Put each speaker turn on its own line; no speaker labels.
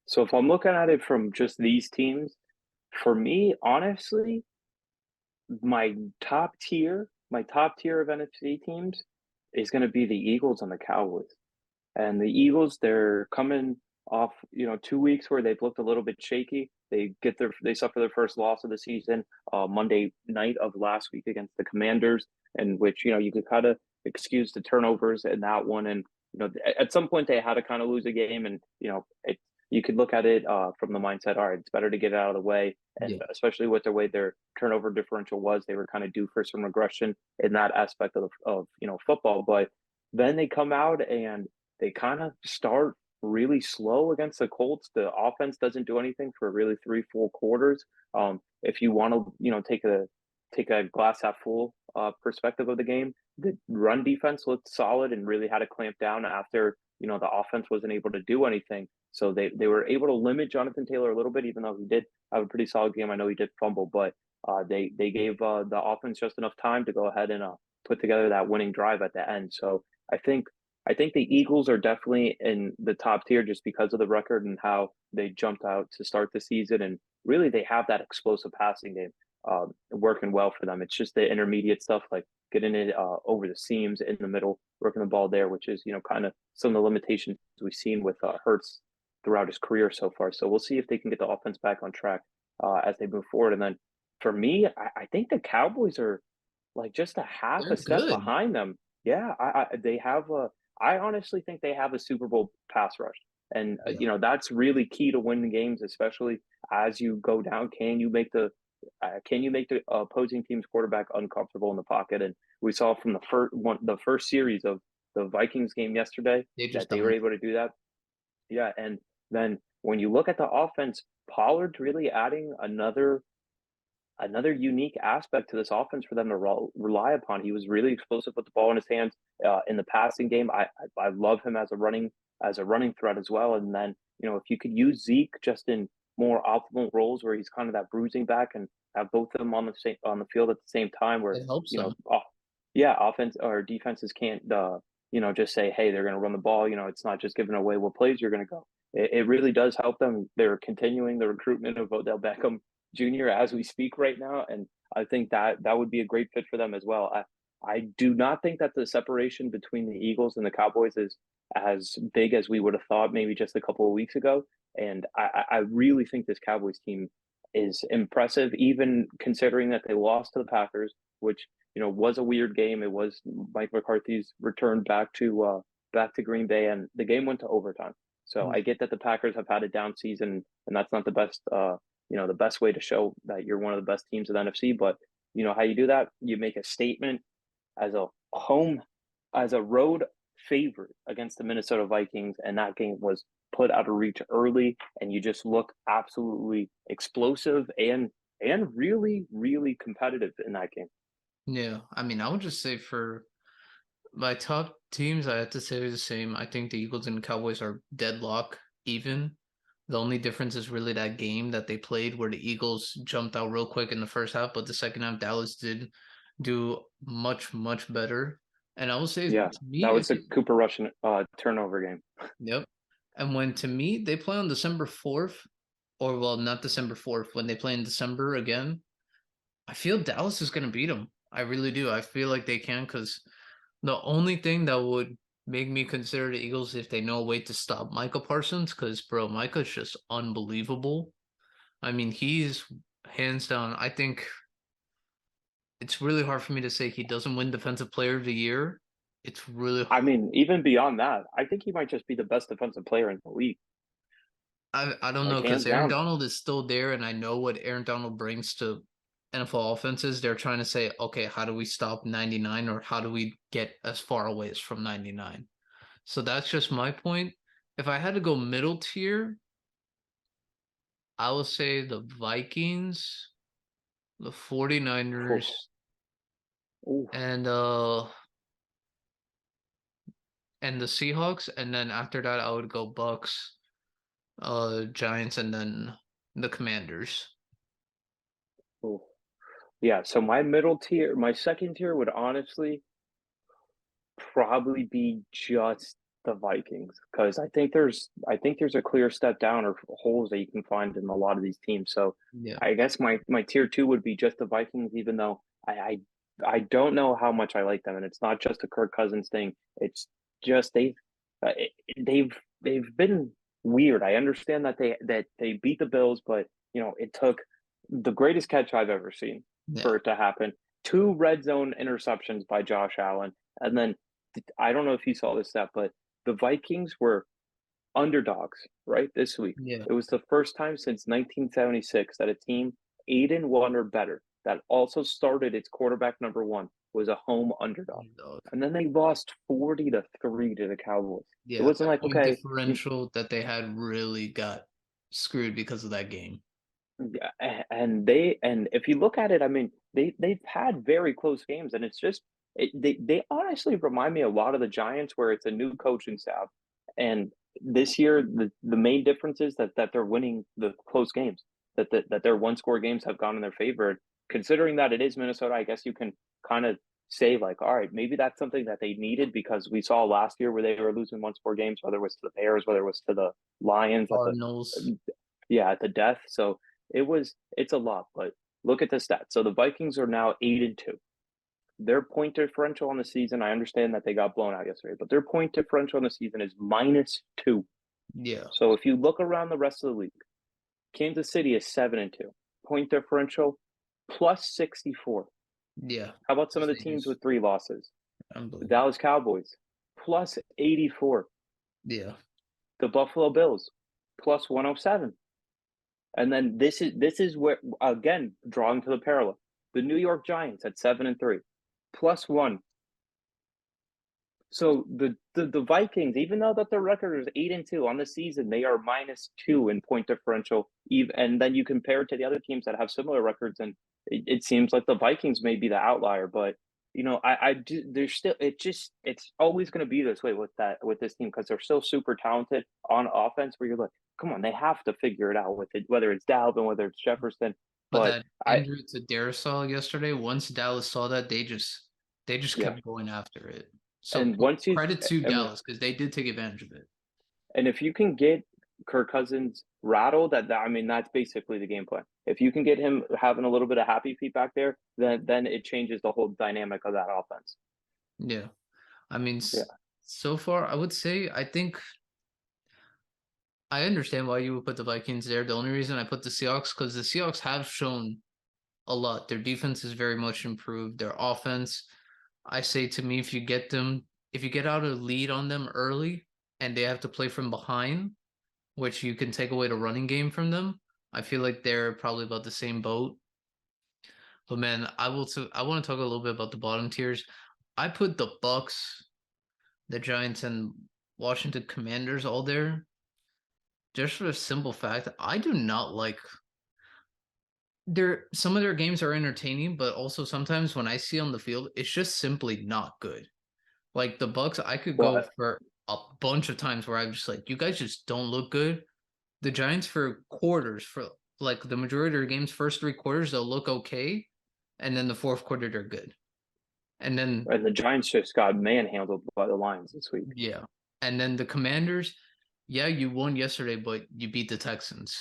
So if I'm looking at it from just these teams, for me, honestly, my my top tier of NFC teams is going to be the Eagles and the Cowboys. And the Eagles, they're coming off, 2 weeks where they've looked a little bit shaky. They suffer their first loss of the season, Monday night of last week against the Commanders, in which you could kind of excuse the turnovers in that one. And at some point they had to kind of lose a game, and you could look at it from the mindset, all right, it's better to get it out of the way. And
Yeah.
especially with the way their turnover differential was, they were kind of due for some regression in that aspect of football. But then they come out and they kind of start really slow against the Colts. The offense doesn't do anything for really three, 4 quarters. If you want to, take a glass half full perspective of the game, the run defense looked solid and really had to clamp down after the offense wasn't able to do anything. So they were able to limit Jonathan Taylor a little bit, even though he did have a pretty solid game. I know he did fumble, but they gave the offense just enough time to go ahead and put together that winning drive at the end. So I think I think the Eagles are definitely in the top tier just because of the record and how they jumped out to start the season. And really, they have that explosive passing game working well for them. It's just the intermediate stuff like getting it over the seams in the middle, working the ball there, which is, kind of some of the limitations we've seen with Hurts throughout his career so far. So we'll see if they can get the offense back on track as they move forward. And then for me, I think the Cowboys are like just a half
They're
a step
good.
behind them. Yeah, they have a. I honestly think they have a Super Bowl pass rush, and
Yeah.
that's really key to win the games, especially as you go down. Can you make the opposing team's quarterback uncomfortable in the pocket? And we saw from the first series of the Vikings game yesterday
They
that
just
they were
don't.
able to do that. Yeah, and then when you look at the offense, Pollard's really adding another unique aspect to this offense for them to rely upon. He was really explosive with the ball in his hands in the passing game. I love him as a running threat as well. And then if you could use Zeke just in more optimal roles where he's kind of that bruising back and have both of them on the field at the same time, where
It helps them.
yeah, offense or defenses can't just say, hey, they're going to run the ball. It's not just giving away what plays you're going to go. It really does help them. They're continuing the recruitment of Odell Beckham Jr. as we speak right now, and I think that would be a great fit for them as well. I do not think that the separation between the Eagles and the Cowboys is as big as we would have thought maybe just a couple of weeks ago, and I really think this Cowboys team is impressive, even considering that they lost to the Packers, which was a weird game. It was Mike McCarthy's return back to Green Bay, and the game went to overtime. So I get that the Packers have had a down season, and that's not the best way to show that you're one of the best teams in the NFC. But how you do that? You make a statement as a home, as a road favorite against the Minnesota Vikings, and that game was put out of reach early, and you just look absolutely explosive and really, really competitive in that game.
Yeah. I mean, I would just say for my top teams, I have to say the same. I think the Eagles and Cowboys are deadlock even. The only difference is really that game that they played where the Eagles jumped out real quick in the first half, but the second half Dallas did do much, much better. And I will say
Yeah,
to
that
me,
was
if
the
you
Cooper Rush turnover game.
yep. And when to me they play on December 4th, or well, not December 4th, when they play in December again, I feel Dallas is gonna beat them. I really do. I feel like they can because the only thing that would make me consider the Eagles if they know a way to stop Michael Parsons, because bro, Micah's just unbelievable. I mean, he's hands down. I think it's really hard for me to say he doesn't win Defensive Player of the Year. It's really
I mean, even beyond that, I think he might just be the best defensive player in the league,
I don't
like
know because
hands
Aaron
down.
Donald is still there, and I know what Aaron Donald brings to NFL offenses. They're trying to say, okay, how do we stop 99, or how do we get as far away as from 99? So that's just my point. If I had to go middle tier, I will say the Vikings, the 49ers,
Ooh.
and the Seahawks, and then after that I would go Bucks, Giants, and then the Commanders.
Ooh. Yeah, so my second tier would honestly probably be just the Vikings because I think there's a clear step down or holes that you can find in a lot of these teams. So
Yeah.
I guess my tier two would be just the Vikings, even though I don't know how much I like them, and it's not just a Kirk Cousins thing. It's just uh, they've been weird. I understand that they beat the Bills, but it took the greatest catch I've ever seen
Yeah.
for it to happen. Two red zone interceptions by Josh Allen, and then I don't know if you saw this stat, but the Vikings were underdogs, right, this week.
Yeah.
It was the first time since 1976 that a team 8-1 or better that also started its quarterback number one was a home underdog.
Dog.
And then they lost 40-3 to the Cowboys. It
Yeah.
wasn't
That
like,
point
okay,
differential that they had really got screwed because of that game.
yeah, and if you look at it, I mean, they've had very close games, and it's just they honestly remind me a lot of the Giants, where it's a new coaching staff, and this year the main difference is that they're winning the close games, that their one score games have gone in their favor. Considering that it is Minnesota, I guess you can kind of say like, all right, maybe that's something that they needed because we saw last year where they were losing one score games, whether it was to the Bears, whether it was to the Lions at the
Cardinals.
yeah at the death. So it's a lot, but look at the stats. So the Vikings are now 8-2. Their point differential on the season, I understand that they got blown out yesterday, but their point differential on the season is -2.
Yeah.
So if you look around the rest of the league, Kansas City is 7-2. Point differential +64.
Yeah.
How about some of the
They
teams
just
with 3 losses? The
unbelievable.
Dallas Cowboys +84.
Yeah.
The Buffalo Bills +107. And then this is where again drawing to the parallel. The New York Giants at 7-3, +1. So the Vikings, even though that their record is 8-2 on the season, they are -2 in point differential. And then you compare it to the other teams that have similar records, and it seems like the Vikings may be the outlier. But I do. There's still it's always going to be this way with this team because they're still super talented on offense. Where you're like, come on, they have to figure it out with it, whether it's Dalvin, whether it's Jefferson.
But
But
that
I
injury to Darisaw yesterday, once Dallas saw that, they just
yeah,
kept going after it. So
and once you
credit to
I mean,
Dallas because they did take advantage of it.
and if you can get Kirk Cousins rattled, I mean, that's basically the game plan. If you can get him having a little bit of happy feet back there, then it changes the whole dynamic of that offense.
Yeah. I mean,
Yeah,
so far, I would say I think I understand why you would put the Vikings there. The only reason I put the Seahawks because the Seahawks have shown a lot. Their defense is very much improved. Their offense, I say to me, if you get out a lead on them early and they have to play from behind, which you can take away the running game from them, I feel like they're probably about the same boat. But man, I want to talk a little bit about the bottom tiers. I put the Bucks, the Giants, and Washington Commanders all there just for the simple fact I do not like some of their games are entertaining, but also sometimes when I see on the field, it's just simply not good. Like the Bucks, I could
well,
go for a bunch of times where I'm just like, you guys just don't look good. The Giants for quarters, for like the majority of their games, first 3 quarters, they'll look okay. And then the fourth quarter, they're good. And then,
and the Giants just got manhandled by the Lions this week.
yeah. And then the Commanders, yeah, you won yesterday, but you beat the Texans.